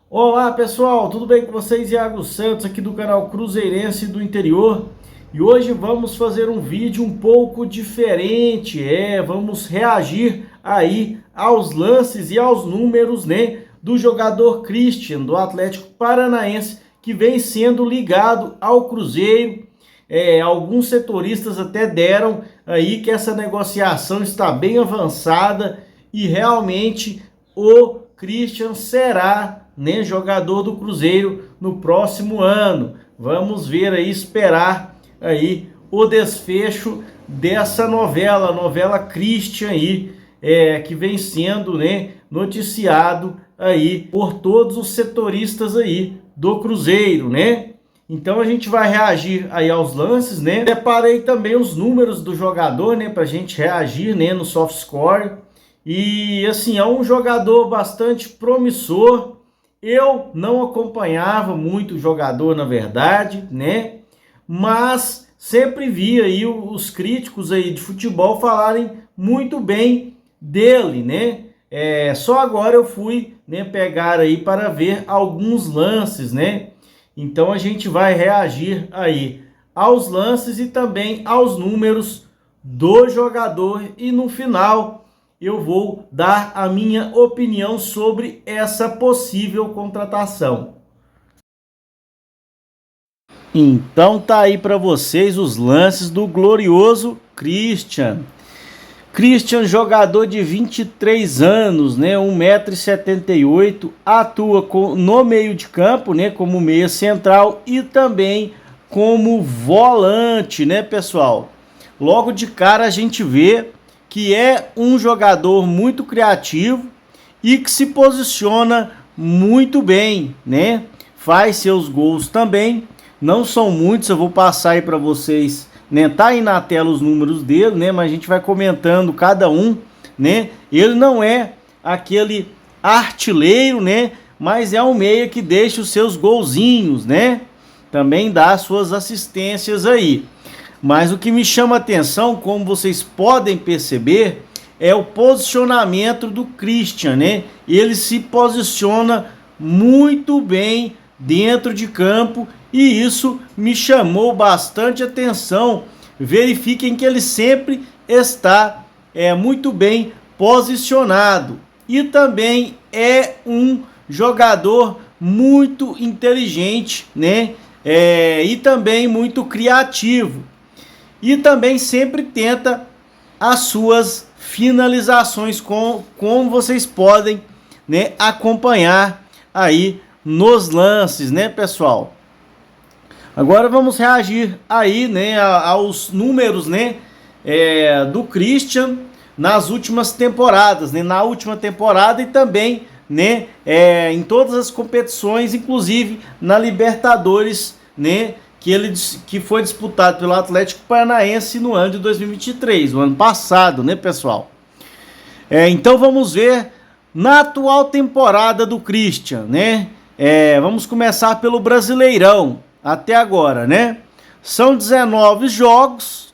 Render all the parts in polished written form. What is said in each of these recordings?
Olá pessoal, tudo bem com vocês? Iago Santos aqui do canal Cruzeirense do Interior. E hoje vamos fazer um vídeo um pouco diferente, vamos reagir aí aos lances e aos números, do jogador Christian, do Atlético Paranaense, que vem sendo ligado ao Cruzeiro. Alguns setoristas até deram aí que essa negociação está bem avançada e realmente o Christian será, jogador do Cruzeiro no próximo ano. Vamos ver aí, esperar aí o desfecho dessa novela Christian aí, que vem sendo, noticiado aí por todos os setoristas aí do Cruzeiro, Então a gente vai reagir aí aos lances, Separei também os números do jogador, pra gente reagir, no soft score. E assim, é um jogador bastante promissor. Eu não acompanhava muito o jogador, na verdade, mas sempre vi aí os críticos aí de futebol falarem muito bem dele, Só agora eu fui, pegar aí para ver alguns lances, Então a gente vai reagir aí aos lances e também aos números do jogador e no final eu vou dar a minha opinião sobre essa possível contratação. Então tá aí para vocês os lances do glorioso Christian. Christian, jogador de 23 anos, 1,78 m, atua no meio de campo, como meia central e também como volante, pessoal? Logo de cara a gente vê que é um jogador muito criativo e que se posiciona muito bem, Faz seus gols também, não são muitos, eu vou passar aí para vocês, Tá aí na tela os números dele, Mas a gente vai comentando cada um, Ele não é aquele artilheiro, Mas é um meia que deixa os seus golzinhos, Também dá suas assistências aí. Mas o que me chama a atenção, como vocês podem perceber, é o posicionamento do Christian, Ele se posiciona muito bem dentro de campo e isso me chamou bastante atenção. Verifiquem que ele sempre está muito bem posicionado e também é um jogador muito inteligente, e também muito criativo. E também sempre tenta as suas finalizações, como vocês podem, acompanhar aí nos lances, pessoal? Agora vamos reagir aí, aos números, do Christian nas últimas temporadas, na última temporada e também, em todas as competições, inclusive na Libertadores, que foi disputado pelo Atlético Paranaense no ano de 2023, o ano passado, pessoal? Então vamos ver na atual temporada do Christian, vamos começar pelo Brasileirão até agora, São 19 jogos,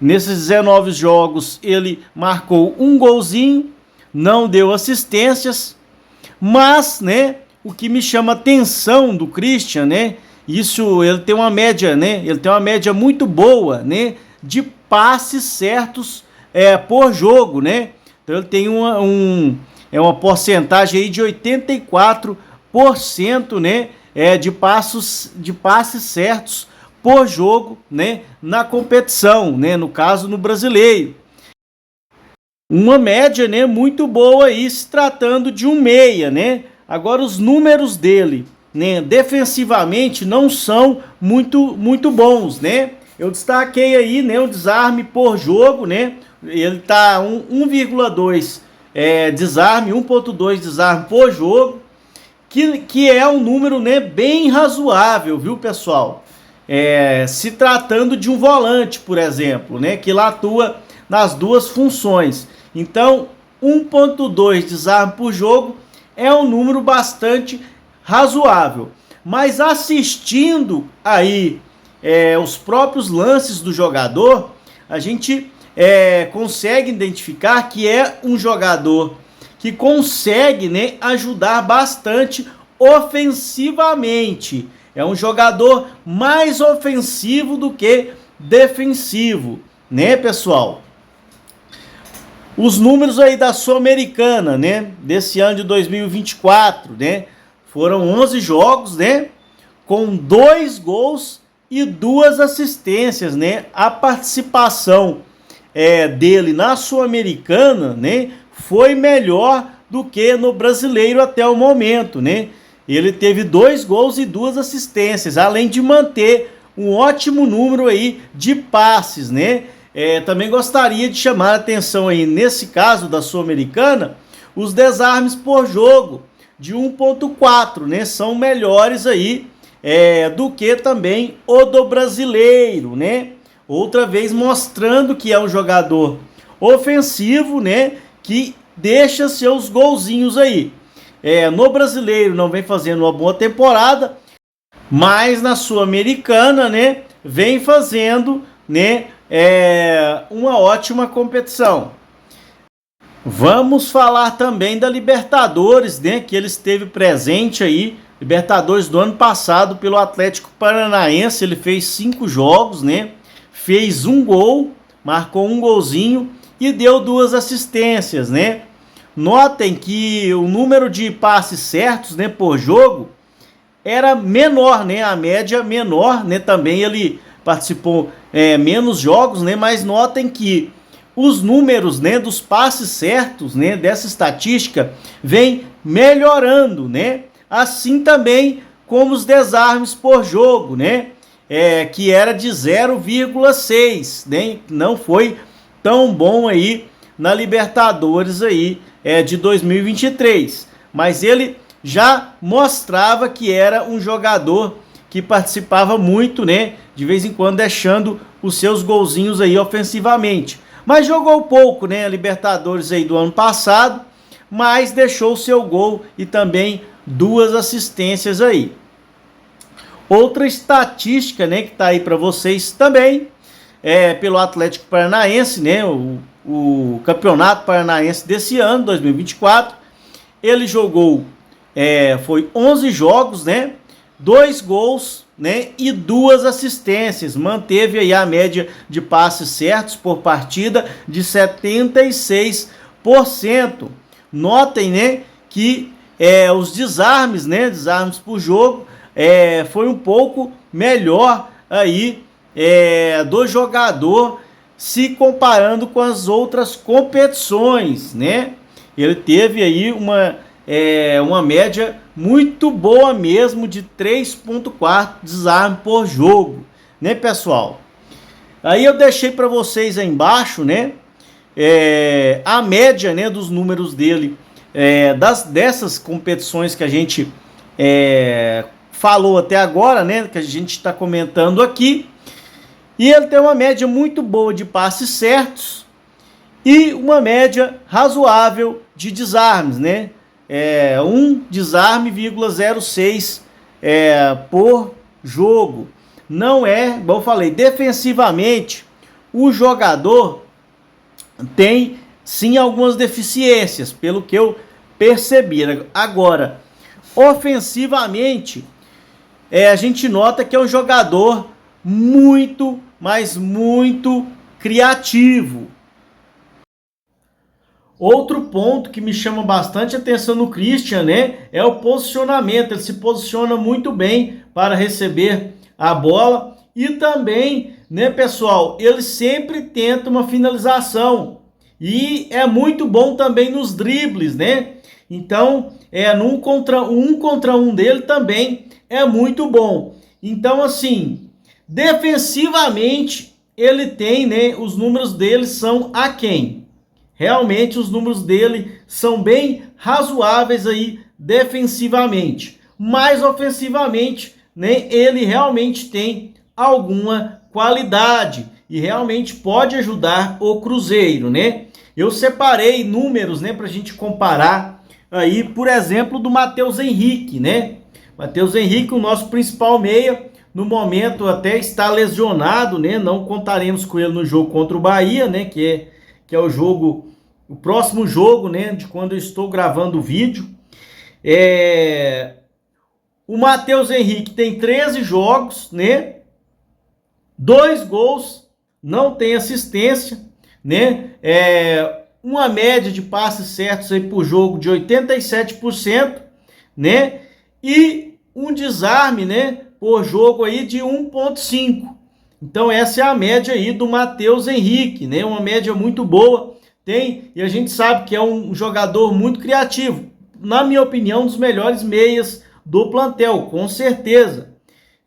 Nesses 19 jogos ele marcou um golzinho, não deu assistências, mas, o que me chama atenção do Christian, isso, ele tem uma média, Ele tem uma média muito boa, de passes certos por jogo, Então ele tem uma porcentagem aí de 84%, de passes certos por jogo, na competição, no caso no Brasileiro. Uma média, muito boa aí, se tratando de um meia, Agora os números dele, defensivamente não são muito bons, Eu destaquei aí, o desarme por jogo, Ele tá 1,2 desarme, 1,2 desarme por jogo, que é um número, bem razoável, viu, pessoal? Se tratando de um volante, por exemplo, que lá atua nas duas funções. Então, 1,2 desarme por jogo é um número bastante razoável. Mas assistindo aí os próprios lances do jogador, a gente consegue identificar que é um jogador que consegue, ajudar bastante ofensivamente. É um jogador mais ofensivo do que defensivo, né, pessoal? Os números aí da Sul-Americana, né, desse ano de 2024, né, foram 11 jogos, né, com 2 gols e 2 assistências, né? A participação dele na Sul-Americana, né, foi melhor do que no Brasileiro até o momento, né? Ele teve 2 gols e 2 assistências, além de manter um ótimo número aí de passes, né? Também gostaria de chamar a atenção aí, nesse caso da Sul-Americana, os desarmes por jogo de 1.4, né? São melhores aí do que também o do Brasileiro, né? Outra vez mostrando que é um jogador ofensivo, né? Que deixa seus golzinhos aí. No Brasileiro não vem fazendo uma boa temporada, mas na Sul-Americana, né, vem fazendo, né, uma ótima competição. Vamos falar também da Libertadores, né, que ele esteve presente aí, Libertadores do ano passado pelo Atlético Paranaense. Ele fez 5 jogos, né, fez 1 gol, marcou 1 golzinho e deu 2 assistências, né. Notem que o número de passes certos, né, por jogo era menor, né, a média menor, né, também ele participou menos jogos, né, mas notem que os números, né, dos passes certos, né, dessa estatística vem melhorando, né, assim também como os desarmes por jogo, né, que era de 0,6, né, não foi tão bom aí na Libertadores aí de 2023, mas ele já mostrava que era um jogador que participava muito, né, de vez em quando deixando os seus golzinhos aí ofensivamente, mas jogou pouco, né, a Libertadores aí do ano passado, mas deixou o seu gol e também 2 assistências aí. Outra estatística, né, que tá aí para vocês também, pelo Atlético Paranaense, né, o Campeonato Paranaense desse ano, 2024, ele jogou, foi 11 jogos, né, 2 gols, né, e 2 assistências, manteve aí a média de passes certos por partida de 76%. Notem, né, que os desarmes, né, desarmes por jogo, foi um pouco melhor aí do jogador se comparando com as outras competições, né? Ele teve aí uma média muito boa mesmo de 3.4 desarme por jogo, né, pessoal? Aí eu deixei para vocês aí embaixo, né, a média, né, dos números dele, dessas competições que a gente falou até agora, né, que a gente está comentando aqui. E ele tem uma média muito boa de passes certos e uma média razoável de desarmes, né? Um desarme,06 por jogo. Não igual eu falei, defensivamente, o jogador tem sim algumas deficiências, pelo que eu percebi. Agora, ofensivamente, a gente nota que é um jogador muito, mas muito criativo. Outro ponto que me chama bastante atenção no Christian, né, é o posicionamento. Ele se posiciona muito bem para receber a bola e também, né, pessoal, ele sempre tenta uma finalização e é muito bom também nos dribles, né? Então, no um contra um dele também é muito bom. Então, assim, defensivamente ele tem, né, os números dele são aquém. Realmente os números dele são bem razoáveis aí defensivamente, mas ofensivamente, né, ele realmente tem alguma qualidade e realmente pode ajudar o Cruzeiro, né? Eu separei números, né, para a gente comparar aí, por exemplo, do Matheus Henrique, né? Matheus Henrique, o nosso principal meia, no momento até está lesionado, né? Não contaremos com ele no jogo contra o Bahia, né? Que é o próximo jogo, né? De quando eu estou gravando o vídeo. O Matheus Henrique tem 13 jogos, né? 2 gols, não tem assistência, né? Uma média de passes certos aí por jogo de 87%, né? E um desarme, né, por jogo aí de 1.5. Então essa é a média aí do Matheus Henrique, né? Uma média muito boa. E a gente sabe que é um jogador muito criativo. Na minha opinião, um dos melhores meias do plantel, com certeza.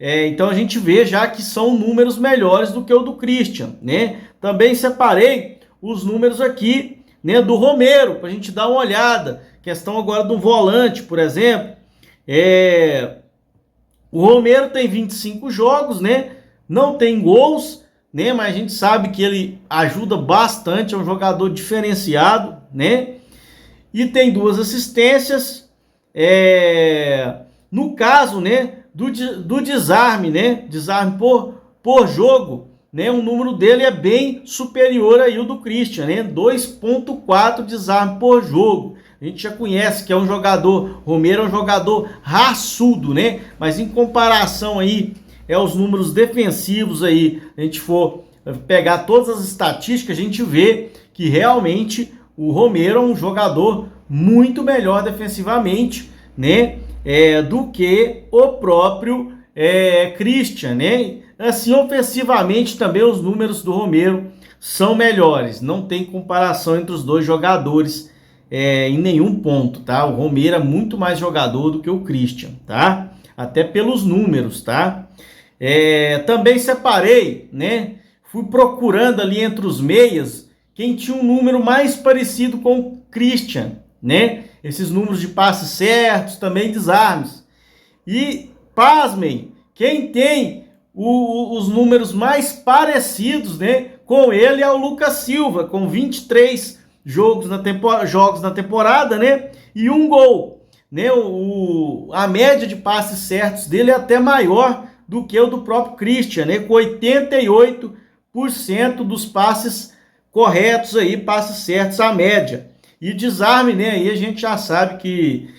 Então a gente vê já que são números melhores do que o do Christian, né? Também separei os números aqui, né, do Romero, para a gente dar uma olhada. Questão agora do volante, por exemplo. O Romero tem 25 jogos, né? Não tem gols, né? Mas a gente sabe que ele ajuda bastante, é um jogador diferenciado, né? E tem 2 assistências. No caso, né, do desarme, né? Desarme por jogo, né? O número dele é bem superior aí ao do Christian, né? 2.4 desarme por jogo. A gente já conhece que é um jogador, Romero é um jogador raçudo, né? Mas em comparação aí, os números defensivos aí, a gente for pegar todas as estatísticas, a gente vê que realmente o Romero é um jogador muito melhor defensivamente, né? Do que o próprio Christian, né? Assim, ofensivamente também os números do Romero são melhores. Não tem comparação entre os dois jogadores em nenhum ponto, tá? O Romero é muito mais jogador do que o Christian, tá? Até pelos números, tá? Também separei, né? Fui procurando ali entre os meias quem tinha um número mais parecido com o Christian, né? Esses números de passes certos, também desarmes. E, pasmem, quem tem os números mais parecidos, né, com ele é o Lucas Silva, com 23 jogos na temporada, né, e 1 gol. Né? A média de passes certos dele é até maior do que o do próprio Christian, né, com 88% dos passes corretos aí, passes certos a média. E desarme, né? Aí a gente já sabe que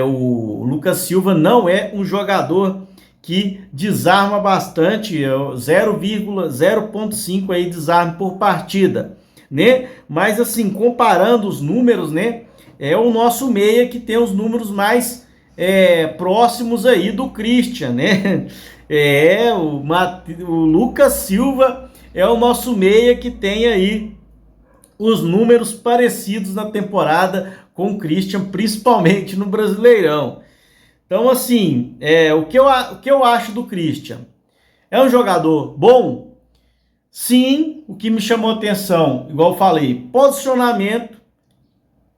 o Lucas Silva não é um jogador que desarma bastante, 0,5 aí desarme por partida, né? Mas assim, comparando os números, né? É o nosso meia que tem os números mais próximos aí do Christian, né? O Lucas Silva é o nosso meia que tem aí os números parecidos na temporada com o Christian, principalmente no Brasileirão. Então, assim, o que eu acho do Christian? É um jogador bom? Sim. O que me chamou a atenção, igual eu falei, posicionamento,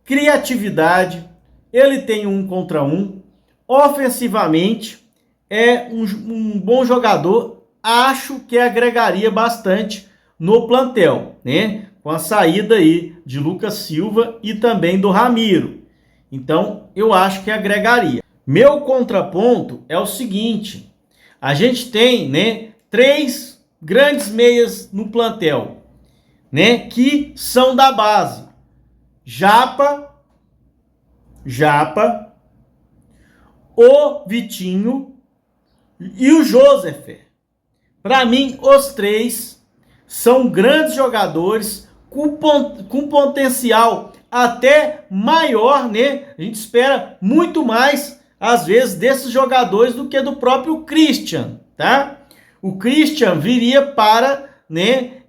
criatividade, ele tem 1 contra 1, ofensivamente, é um bom jogador, acho que agregaria bastante no plantel, né? Com a saída aí de Lucas Silva e também do Ramiro. Então, eu acho que agregaria. Meu contraponto é o seguinte, a gente tem, né, 3 grandes meias no plantel, né, que são da base. Japa, o Vitinho e o Joseph. Para mim, os 3 são grandes jogadores com potencial até maior, né? A gente espera muito mais, às vezes, desses jogadores do que do próprio Christian, tá? O Christian viria para, né,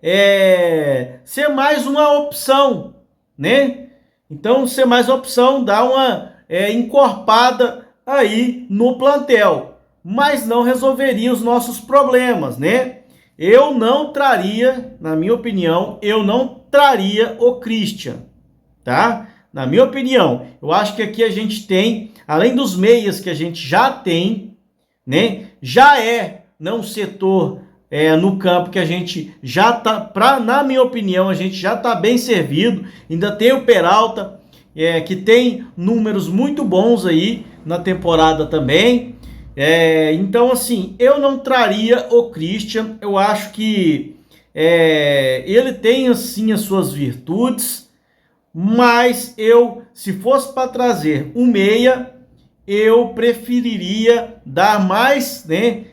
ser mais uma opção, né? Então, ser mais uma opção, dar uma encorpada aí no plantel, mas não resolveria os nossos problemas, né? Eu não traria, na minha opinião, o Christian, tá? Na minha opinião, eu acho que aqui a gente tem, além dos meias que a gente já tem, né? Já um setor no campo que a gente já tá, na minha opinião, a gente já tá bem servido. Ainda tem o Peralta, que tem números muito bons aí na temporada também. Então, assim, eu não traria o Christian. Eu acho que ele tem, assim, as suas virtudes, mas se fosse para trazer um meia, eu preferiria dar mais, né,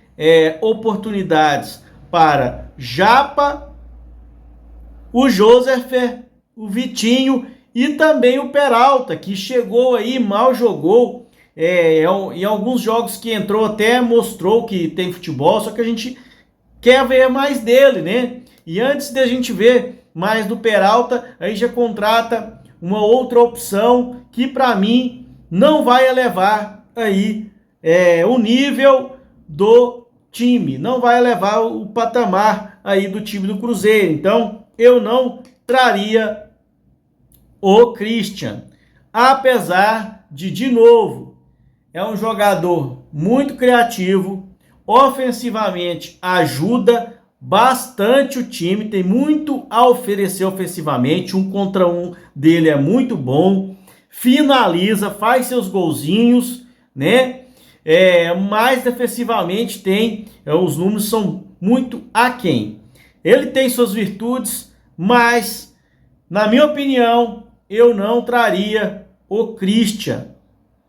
oportunidades para Japa, o Josefer, o Vitinho e também o Peralta, que chegou aí, mal jogou, em alguns jogos que entrou até mostrou que tem futebol, só que a gente quer ver mais dele, né? E antes de a gente ver mais do Peralta, aí já contrata uma outra opção que para mim não vai elevar aí o nível do time, não vai elevar o patamar aí do time do Cruzeiro. Então eu não traria o Christian, apesar de novo, é um jogador muito criativo, ofensivamente ajuda bastante o time, tem muito a oferecer ofensivamente, 1 contra 1 dele é muito bom, finaliza, faz seus golzinhos, né? Mas defensivamente os números são muito aquém. Ele tem suas virtudes, mas na minha opinião, eu não traria o Christian,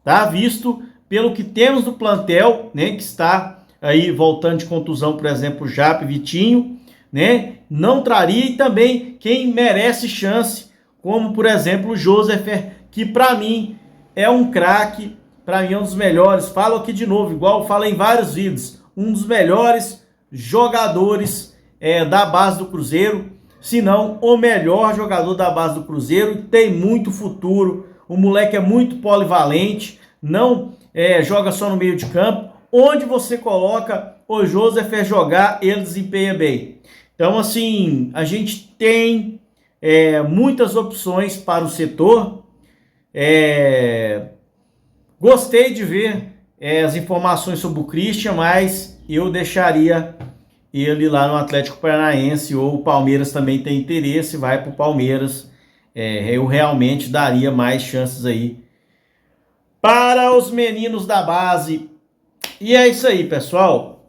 tá? Visto pelo que temos do plantel, né, que está aí voltando de contusão, por exemplo, Japa e Vitinho, né? Não traria, e também quem merece chance, como por exemplo o Josefer, que para mim é um craque, para mim é um dos melhores. Falo aqui de novo, igual eu falei em vários vídeos, um dos melhores jogadores da base do Cruzeiro, se não o melhor jogador da base do Cruzeiro, tem muito futuro, o moleque é muito polivalente, não joga só no meio de campo, onde você coloca o Josefer jogar, ele desempenha bem. Então assim, a gente tem muitas opções para o setor. Gostei de ver as informações sobre o Christian, mas eu deixaria ele lá no Atlético Paranaense, ou o Palmeiras também tem interesse, vai para o Palmeiras. Eu realmente daria mais chances aí para os meninos da base. E é isso aí, pessoal.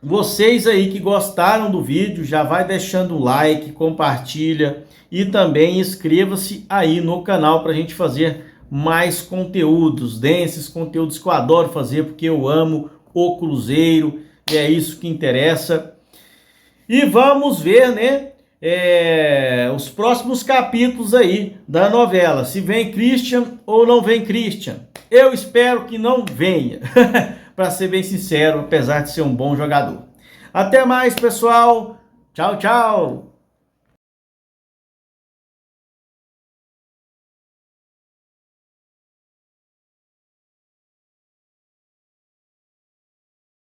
Vocês aí que gostaram do vídeo, já vai deixando o like, compartilha e também inscreva-se aí no canal para a gente fazer mais conteúdos, desses conteúdos que eu adoro fazer, porque eu amo o Cruzeiro, e é isso que interessa. E vamos ver, né, os próximos capítulos aí da novela, se vem Christian ou não vem Christian. Eu espero que não venha, para ser bem sincero, apesar de ser um bom jogador. Até mais, pessoal. Tchau, tchau.